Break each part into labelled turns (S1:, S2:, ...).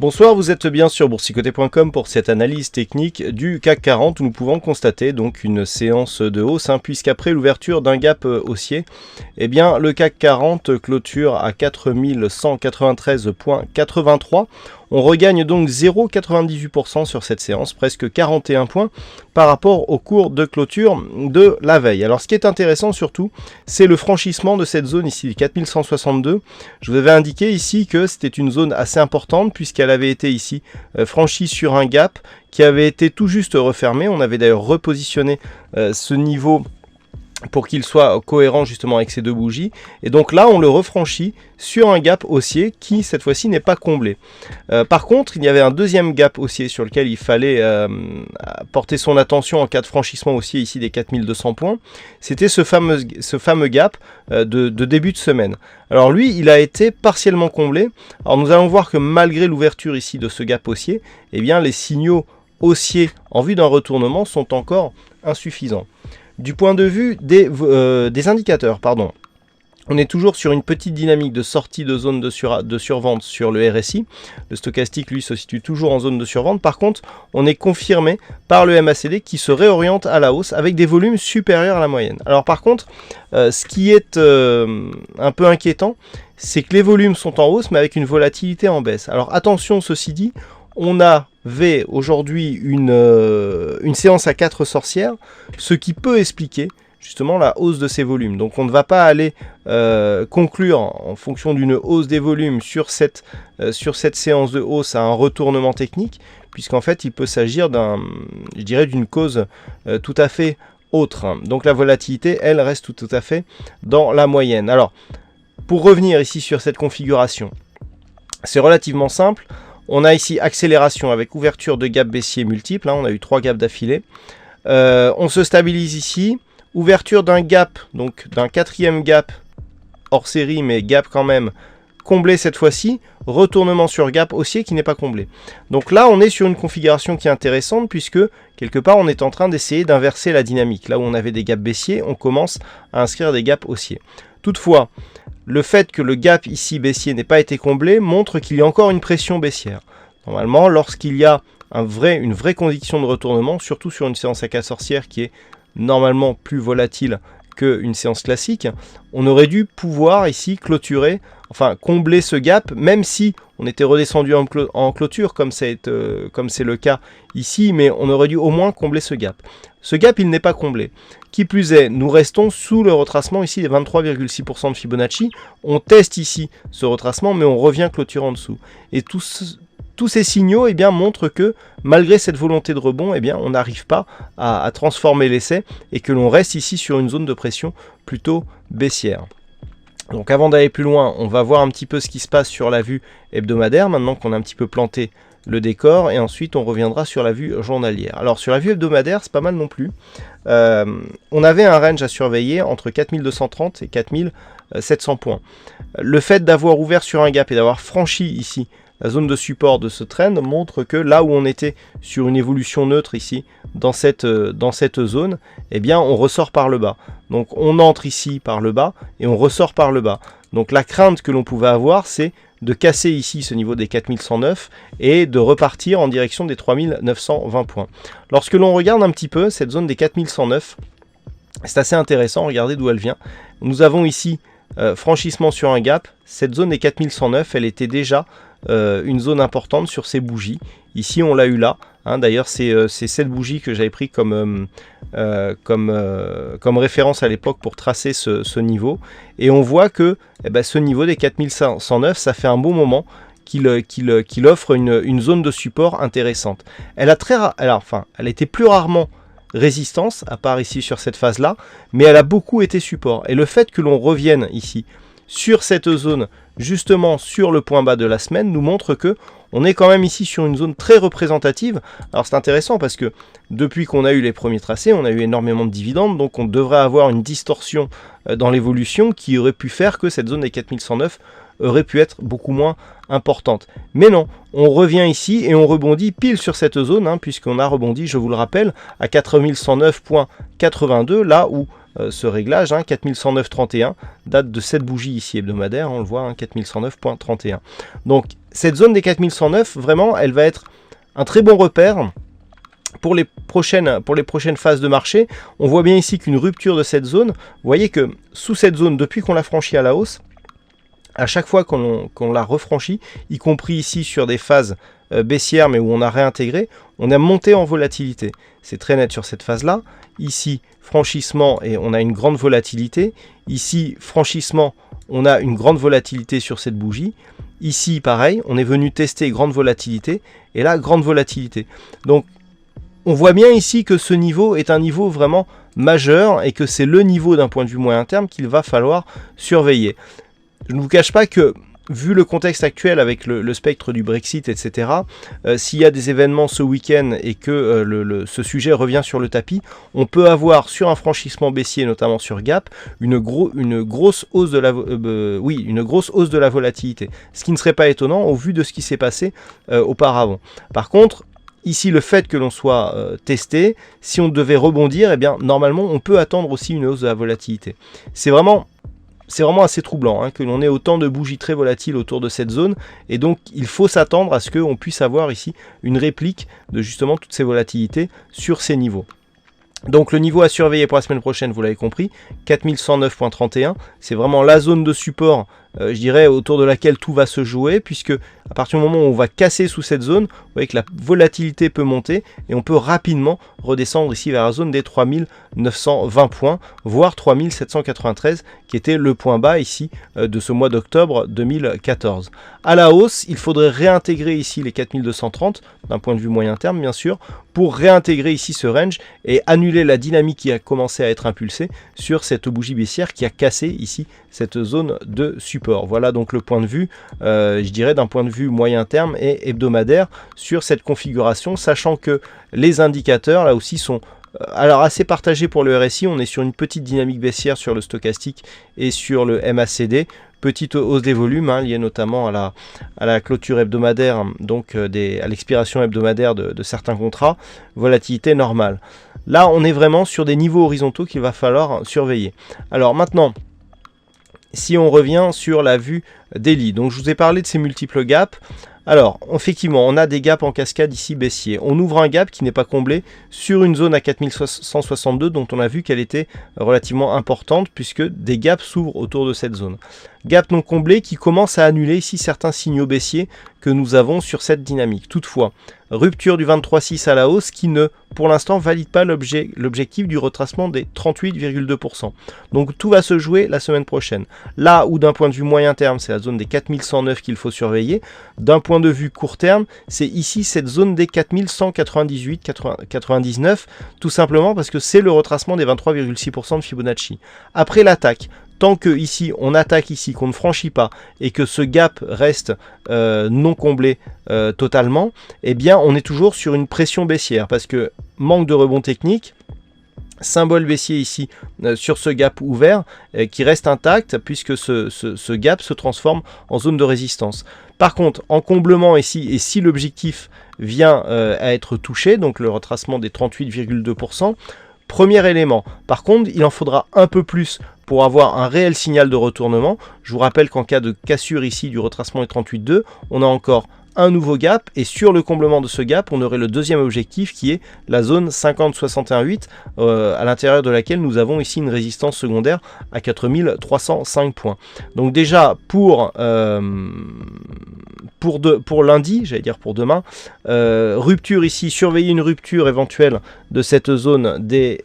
S1: Bonsoir, vous êtes bien sur boursicoté.com pour cette analyse technique du CAC 40 où nous pouvons constater donc une séance de hausse puisqu'après l'ouverture d'un gap haussier, eh bien le CAC 40 clôture à 4193,83. On regagne donc 0,98% sur cette séance, presque 41 points par rapport au cours de clôture de la veille. Alors ce qui est intéressant surtout, c'est le franchissement de cette zone ici, 4162. Je vous avais indiqué ici que c'était une zone assez importante puisqu'elle avait été ici franchie sur un gap qui avait été tout juste refermé. On avait d'ailleurs repositionné ce niveau pour qu'il soit cohérent justement avec ces deux bougies. Et donc là, on le refranchit sur un gap haussier qui, cette fois-ci, n'est pas comblé. Par contre, il y avait un deuxième gap haussier sur lequel il fallait porter son attention en cas de franchissement haussier ici des 4200 points. C'était ce fameux gap de début de semaine. Alors lui, il a été partiellement comblé. Alors nous allons voir que malgré l'ouverture ici de ce gap haussier, eh bien les signaux haussiers en vue d'un retournement sont encore insuffisants. Du point de vue des indicateurs, on est toujours sur une petite dynamique de sortie de zone de survente sur le RSI. Le stochastique, lui, se situe toujours en zone de survente. Par contre, on est confirmé par le MACD qui se réoriente à la hausse avec des volumes supérieurs à la moyenne. Alors par contre, ce qui est un peu inquiétant, c'est que les volumes sont en hausse, mais avec une volatilité en baisse. Alors attention, ceci dit, on avait aujourd'hui une séance à 4 sorcières, ce qui peut expliquer justement la hausse de ces volumes. Donc on ne va pas aller conclure en fonction d'une hausse des volumes sur cette séance de hausse à un retournement technique, puisqu'en fait il peut s'agir d'une cause tout à fait autre. Donc la volatilité, elle, reste tout à fait dans la moyenne. Alors, pour revenir ici sur cette configuration, c'est relativement simple. On a ici accélération avec ouverture de gap baissier multiple, on a eu 3 gaps d'affilée. On se stabilise ici, ouverture d'un gap, donc d'un quatrième gap hors série, mais gap quand même, comblé cette fois-ci, retournement sur gap haussier qui n'est pas comblé. Donc là, on est sur une configuration qui est intéressante puisque, quelque part, on est en train d'essayer d'inverser la dynamique. Là où on avait des gaps baissiers, on commence à inscrire des gaps haussiers. Toutefois, le fait que le gap ici baissier n'ait pas été comblé montre qu'il y a encore une pression baissière. Normalement, lorsqu'il y a une vraie condition de retournement, surtout sur une séance à 4 sorcières qui est normalement plus volatile qu'une séance classique, on aurait dû pouvoir ici combler ce gap, même si on était redescendu en clôture, comme c'est le cas ici, mais on aurait dû au moins combler ce gap. Ce gap, il n'est pas comblé. Qui plus est, nous restons sous le retracement ici des 23,6% de Fibonacci. On teste ici ce retracement, mais on revient clôture en dessous. Et tous ces signaux montrent que malgré cette volonté de rebond, on n'arrive pas à transformer l'essai et que l'on reste ici sur une zone de pression plutôt baissière. Donc avant d'aller plus loin, on va voir un petit peu ce qui se passe sur la vue hebdomadaire, maintenant qu'on a un petit peu planté le décor, et ensuite on reviendra sur la vue journalière. Alors sur la vue hebdomadaire, c'est pas mal non plus. On avait un range à surveiller entre 4230 et 4700 points. Le fait d'avoir ouvert sur un gap et d'avoir franchi ici la zone de support de ce trend montre que là où on était sur une évolution neutre ici, dans cette zone, on ressort par le bas. Donc on entre ici par le bas et on ressort par le bas. Donc la crainte que l'on pouvait avoir, c'est de casser ici ce niveau des 4109 et de repartir en direction des 3920 points. Lorsque l'on regarde un petit peu cette zone des 4109, c'est assez intéressant, regardez d'où elle vient. Nous avons ici franchissement sur un gap. Cette zone des 4109, elle était déjà une zone importante sur ces bougies. Ici on l'a eu là, d'ailleurs c'est cette bougie que j'avais pris comme référence à l'époque pour tracer ce niveau, et on voit que ce niveau des 4109, ça fait un bon moment qu'il offre une zone de support intéressante. Elle était plus rarement résistance, à part ici sur cette phase là, mais elle a beaucoup été support, et le fait que l'on revienne ici sur cette zone, justement sur le point bas de la semaine, nous montre que on est quand même ici sur une zone très représentative. Alors c'est intéressant parce que depuis qu'on a eu les premiers tracés, on a eu énormément de dividendes, donc on devrait avoir une distorsion dans l'évolution qui aurait pu faire que cette zone des 4109 aurait pu être beaucoup moins importante. Mais non, on revient ici et on rebondit pile sur cette zone, puisqu'on a rebondi, je vous le rappelle, à 4109.82, là où ce réglage, 4109.31, date de cette bougie ici hebdomadaire, on le voit, 4109.31. Donc cette zone des 4109, vraiment, elle va être un très bon repère pour les prochaines phases de marché. On voit bien ici qu'une rupture de cette zone, vous voyez que sous cette zone, depuis qu'on l'a franchie à la hausse, à chaque fois qu'on l'a refranchi, y compris ici sur des phases baissières, mais où on a réintégré, on a monté en volatilité. C'est très net sur cette phase-là. Ici, franchissement, et on a une grande volatilité. Ici, franchissement, on a une grande volatilité sur cette bougie. Ici, pareil, on est venu tester grande volatilité, et là, grande volatilité. Donc, on voit bien ici que ce niveau est un niveau vraiment majeur, et que c'est le niveau d'un point de vue moyen terme qu'il va falloir surveiller. Je ne vous cache pas que, vu le contexte actuel avec le spectre du Brexit, etc., s'il y a des événements ce week-end et que ce sujet revient sur le tapis, on peut avoir sur un franchissement baissier, notamment sur Gap, une grosse hausse de la volatilité. Ce qui ne serait pas étonnant au vu de ce qui s'est passé auparavant. Par contre, ici, le fait que l'on soit testé, si on devait rebondir, eh bien, normalement, on peut attendre aussi une hausse de la volatilité. C'est vraiment assez troublant que l'on ait autant de bougies très volatiles autour de cette zone, et donc il faut s'attendre à ce qu'on puisse avoir ici une réplique de justement toutes ces volatilités sur ces niveaux. Donc le niveau à surveiller pour la semaine prochaine, vous l'avez compris, 4109.31, c'est vraiment la zone de support, je dirais, autour de laquelle tout va se jouer, puisque à partir du moment où on va casser sous cette zone, vous voyez que la volatilité peut monter, et on peut rapidement redescendre ici vers la zone des 3920 points, voire 3793, qui était le point bas ici de ce mois d'octobre 2014. À la hausse, il faudrait réintégrer ici les 4230, d'un point de vue moyen terme bien sûr, pour réintégrer ici ce range et annuler la dynamique qui a commencé à être impulsée sur cette bougie baissière qui a cassé ici cette zone de support. Voilà donc le point de vue, je dirais d'un point de vue moyen terme et hebdomadaire sur cette configuration, sachant que les indicateurs là aussi sont alors assez partagés pour le RSI. On est sur une petite dynamique baissière sur le stochastique et sur le MACD. Petite hausse des volumes liée notamment à la clôture hebdomadaire, donc à l'expiration hebdomadaire de certains contrats, volatilité normale. Là, on est vraiment sur des niveaux horizontaux qu'il va falloir surveiller. Alors maintenant, si on revient sur la vue daily, donc je vous ai parlé de ces multiples gaps. Alors, effectivement, on a des gaps en cascade ici baissier. On ouvre un gap qui n'est pas comblé sur une zone à 4162 dont on a vu qu'elle était relativement importante puisque des gaps s'ouvrent autour de cette zone. Gap non comblé qui commence à annuler ici certains signaux baissiers que nous avons sur cette dynamique. Toutefois, rupture du 23,6 à la hausse qui ne, pour l'instant, valide pas l'objectif du retracement des 38,2%. Donc tout va se jouer la semaine prochaine. Là où d'un point de vue moyen terme, c'est la zone des 4109 qu'il faut surveiller. D'un point de vue court terme, c'est ici cette zone des 4198-99, tout simplement parce que c'est le retracement des 23,6% de Fibonacci. Après l'attaque, tant que ici on attaque ici, qu'on ne franchit pas et que ce gap reste non comblé totalement, eh bien on est toujours sur une pression baissière parce que manque de rebond technique, symbole baissier ici sur ce gap ouvert qui reste intact puisque ce gap se transforme en zone de résistance. Par contre, en comblement ici, et si l'objectif vient à être touché, donc le retracement des 38,2%, premier élément. Par contre, il en faudra un peu plus pour avoir un réel signal de retournement. Je vous rappelle qu'en cas de cassure ici du retracement des 38,2, on a encore un nouveau gap et sur le comblement de ce gap, on aurait le deuxième objectif qui est la zone 50-61,8 à l'intérieur de laquelle nous avons ici une résistance secondaire à 4305 points. Donc déjà pour lundi, j'allais dire pour demain, rupture ici, surveiller une rupture éventuelle de cette zone des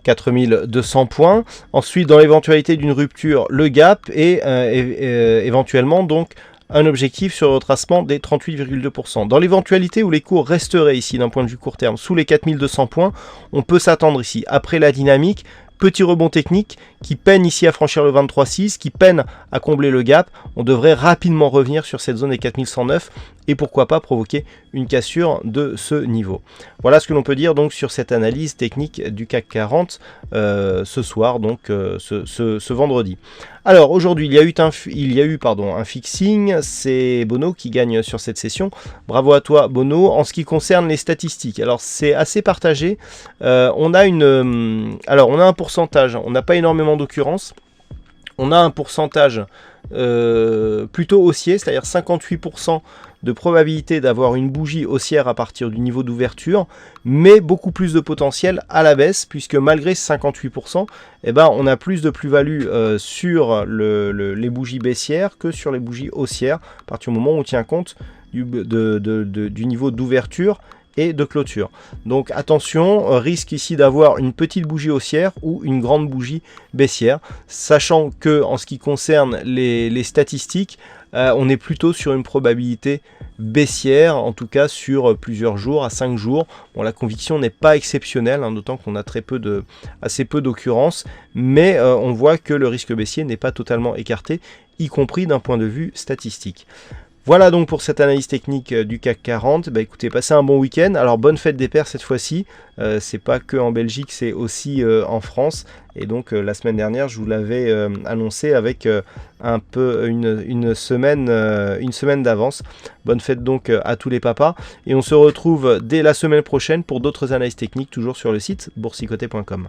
S1: 4200 points. Ensuite, dans l'éventualité d'une rupture, le gap et éventuellement donc un objectif sur le retracement des 38,2%. Dans l'éventualité où les cours resteraient ici d'un point de vue court terme sous les 4200 points, on peut s'attendre ici, après la dynamique, petit rebond technique qui peine ici à franchir le 23,6, qui peine à combler le gap. On devrait rapidement revenir sur cette zone des 4109 et pourquoi pas provoquer une cassure de ce niveau. Voilà ce que l'on peut dire donc sur cette analyse technique du CAC 40 ce soir, donc ce vendredi. Alors aujourd'hui il y a eu un fixing, c'est Bono qui gagne sur cette session. Bravo à toi Bono. En ce qui concerne les statistiques, alors c'est assez partagé. On a un pourcentage, on n'a pas énormément d'occurrences. on a un pourcentage plutôt haussier, c'est-à-dire 58% de probabilité d'avoir une bougie haussière à partir du niveau d'ouverture, mais beaucoup plus de potentiel à la baisse, puisque malgré ce 58%, eh ben, on a plus de plus-value sur les bougies baissières que sur les bougies haussières, à partir du moment où on tient compte du niveau d'ouverture et de clôture. Donc attention, risque ici d'avoir une petite bougie haussière ou une grande bougie baissière, sachant que en ce qui concerne les statistiques, on est plutôt sur une probabilité baissière, en tout cas sur plusieurs jours, à 5 jours. Bon, la conviction n'est pas exceptionnelle, hein, d'autant qu'on a assez peu d'occurrences, mais on voit que le risque baissier n'est pas totalement écarté, y compris d'un point de vue statistique. Voilà donc pour cette analyse technique du CAC 40. Bah écoutez, passez un bon week-end. Alors bonne fête des pères cette fois-ci. C'est pas que en Belgique, c'est aussi en France. Et donc la semaine dernière, je vous l'avais annoncé avec un peu une semaine d'avance. Bonne fête donc à tous les papas. Et on se retrouve dès la semaine prochaine pour d'autres analyses techniques, toujours sur le site boursicoté.com.